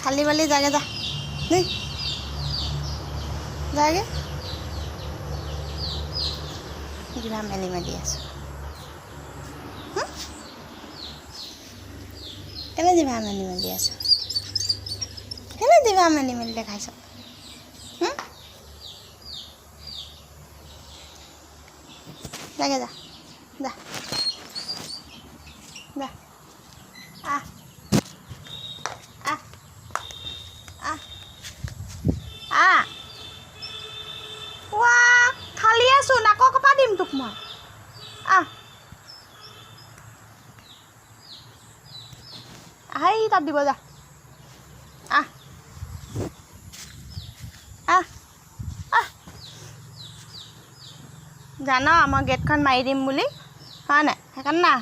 খালি বালি যাগে যা দেই যাগে জিভা মেলি মেলি আছোঁ কেলে জিভা মেলি মেলি আছোঁ কেলে জিভা মেলি মেলি দেখাইছ যাগে যা যা যা আহ আহ আহ আহ ৱা খালি আছোঁ নাকৰ কপা দিম তোক মই আহ আহি তাত দিব যা আহ আহ আহ জান মই গেটখন মাৰি দিম বুলি হয় নাই সেইকাৰণে না